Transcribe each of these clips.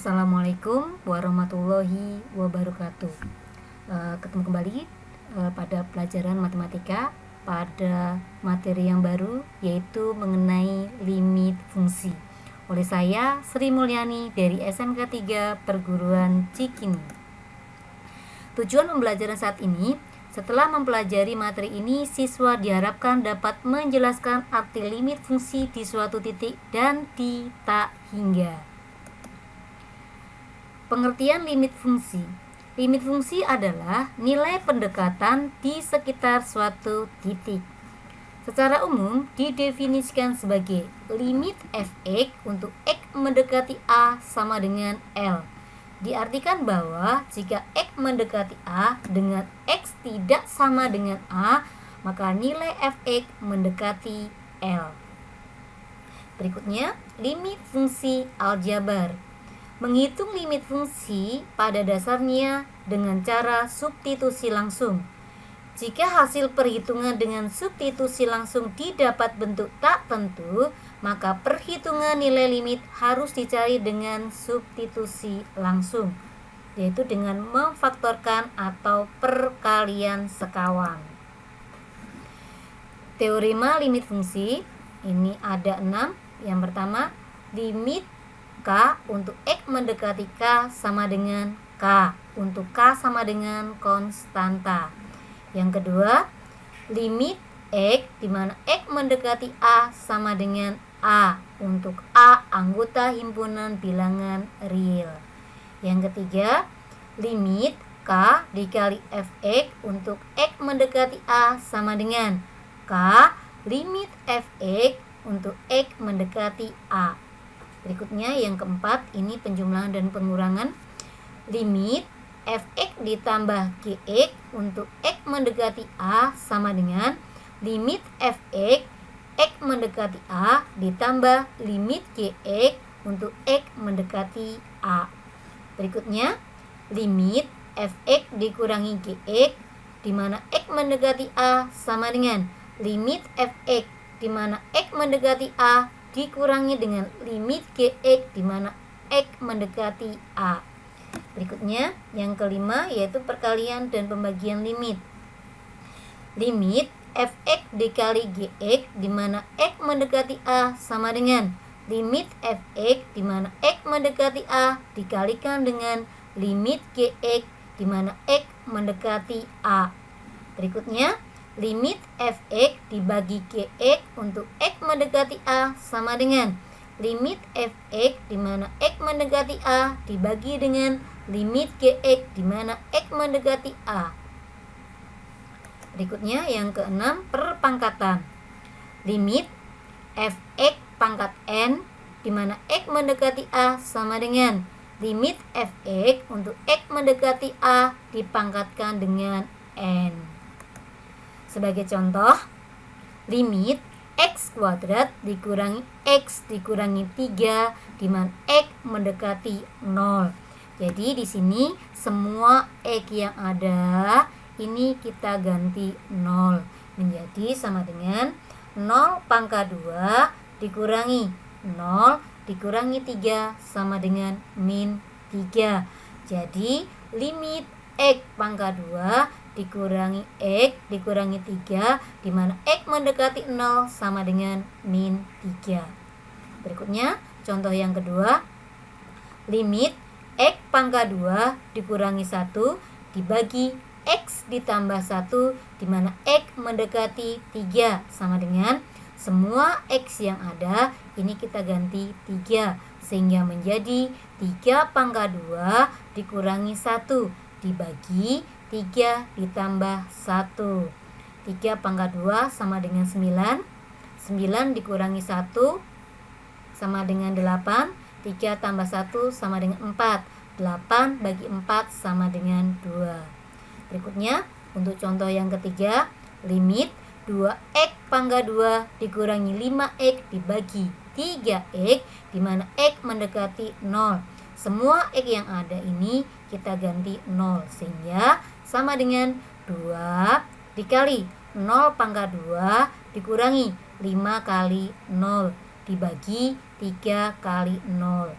Assalamualaikum warahmatullahi wabarakatuh. Ketemu kembali pada pelajaran matematika pada materi yang baru, yaitu mengenai limit fungsi, oleh saya Sri Mulyani dari SMK 3 Perguruan Cikini. Tujuan pembelajaran saat ini, setelah mempelajari materi ini, siswa diharapkan dapat menjelaskan arti limit fungsi di suatu titik dan di tak hingga. Pengertian limit fungsi. Limit fungsi adalah nilai pendekatan di sekitar suatu titik. Secara umum didefinisikan sebagai limit f(x) untuk x mendekati a sama dengan L. Diartikan bahwa jika x mendekati a dengan x tidak sama dengan a, maka nilai f(x) mendekati L. Berikutnya, limit fungsi aljabar. Menghitung limit fungsi pada dasarnya dengan cara substitusi langsung. Jika hasil perhitungan dengan substitusi langsung didapat bentuk tak tentu, maka perhitungan nilai limit harus dicari dengan substitusi langsung, yaitu dengan memfaktorkan atau perkalian sekawan. Teorema limit fungsi ini ada 6. Yang pertama, limit K untuk X mendekati K sama dengan K untuk K sama dengan konstanta. Yang kedua, limit X di mana X mendekati A sama dengan A untuk A anggota himpunan bilangan real. Yang ketiga, limit K dikali Fx untuk X mendekati A sama dengan K limit Fx untuk X mendekati A. Berikutnya yang keempat, ini penjumlahan dan pengurangan. Limit fx ditambah gx untuk x mendekati a sama dengan limit fx x mendekati a ditambah limit gx untuk x mendekati a. Berikutnya, limit fx dikurangi gx di mana x mendekati a sama dengan limit fx di mana x mendekati a dikurangi dengan limit gx di mana x mendekati a. Berikutnya yang kelima, yaitu perkalian dan pembagian limit. Limit fx dikali gx di mana x mendekati a sama dengan limit fx di mana x mendekati a dikalikan dengan limit gx di mana x mendekati a. Berikutnya, limit fx dibagi gx untuk x mendekati a sama dengan limit fx di mana x mendekati a dibagi dengan limit gx di mana x mendekati a. Berikutnya yang keenam, perpangkatan. Limit fx pangkat n di mana x mendekati a sama dengan limit fx untuk x mendekati a dipangkatkan dengan n. Sebagai contoh, limit x kuadrat dikurangi x dikurangi 3 di mana x mendekati 0. Jadi di sini semua x yang ada ini kita ganti 0 menjadi sama dengan 0 pangkat 2 dikurangi 0 dikurangi 3 sama dengan min 3. Jadi limit x pangkat 2 dikurangi x dikurangi 3 di mana x mendekati 0 sama dengan min 3. Berikutnya contoh yang kedua, limit x pangkat 2 dikurangi 1 dibagi x ditambah 1 di mana x mendekati 3 sama dengan semua x yang ada ini kita ganti 3 sehingga menjadi 3 pangkat 2 dikurangi 1 dibagi 3 ditambah 1. 3 pangkat 2 sama dengan 9. 9 dikurangi 1 sama dengan 8. 3 tambah 1 sama dengan 4. 8 bagi 4 sama dengan 2. Berikutnya, untuk contoh yang ketiga, limit 2x pangkat 2 dikurangi 5x dibagi 3x di mana x mendekati 0. Semua x yang ada ini kita ganti 0 sehingga sama dengan 2 dikali 0 pangkat 2 dikurangi 5 kali 0 dibagi 3 kali 0.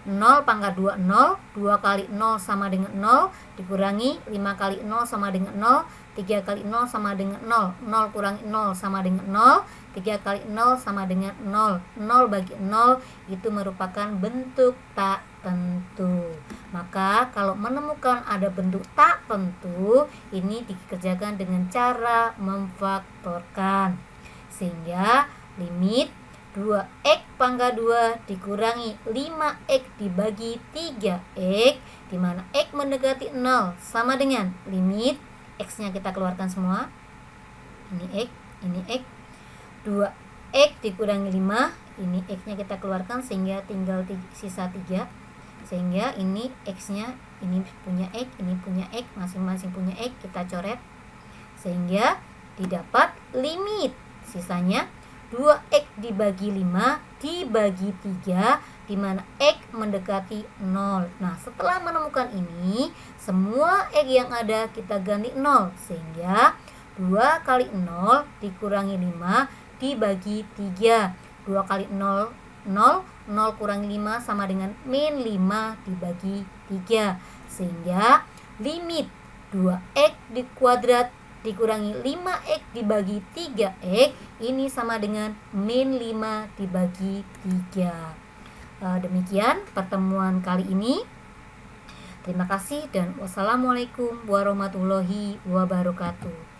0 pangkat 2 0, 2 kali 0 sama dengan 0, dikurangi 5 kali 0 sama dengan 0, 3 kali 0 sama dengan 0, 0 kurangi 0 sama dengan 0, 3 kali 0 sama dengan 0, 0 bagi 0 itu merupakan bentuk tak tentu. Maka kalau menemukan ada bentuk tak tentu, ini dikerjakan dengan cara memfaktorkan. Sehingga limit 2x pangkat 2 dikurangi 5x dibagi 3x, di mana x mendekati 0 sama dengan limit x-nya kita keluarkan semua. Ini x, 2x dikurangi 5, ini x-nya kita keluarkan sehingga tinggal sisa 3. Sehingga ini x-nya, ini punya x, ini punya x, masing-masing punya x, kita coret. Sehingga didapat limit sisanya 2x dibagi 5 dibagi 3, di mana x mendekati 0. Nah, setelah menemukan ini, semua x yang ada kita ganti 0. Sehingga 2 kali 0 dikurangi 5 dibagi 3. 2 kali 0, 0. 0 kurangi 5 sama dengan min 5 dibagi 3. Sehingga limit 2x di kuadrat dikurangi 5x dibagi 3x ini sama dengan min 5 dibagi 3. Demikian pertemuan kali ini. Terima kasih dan wassalamualaikum warahmatullahi wabarakatuh.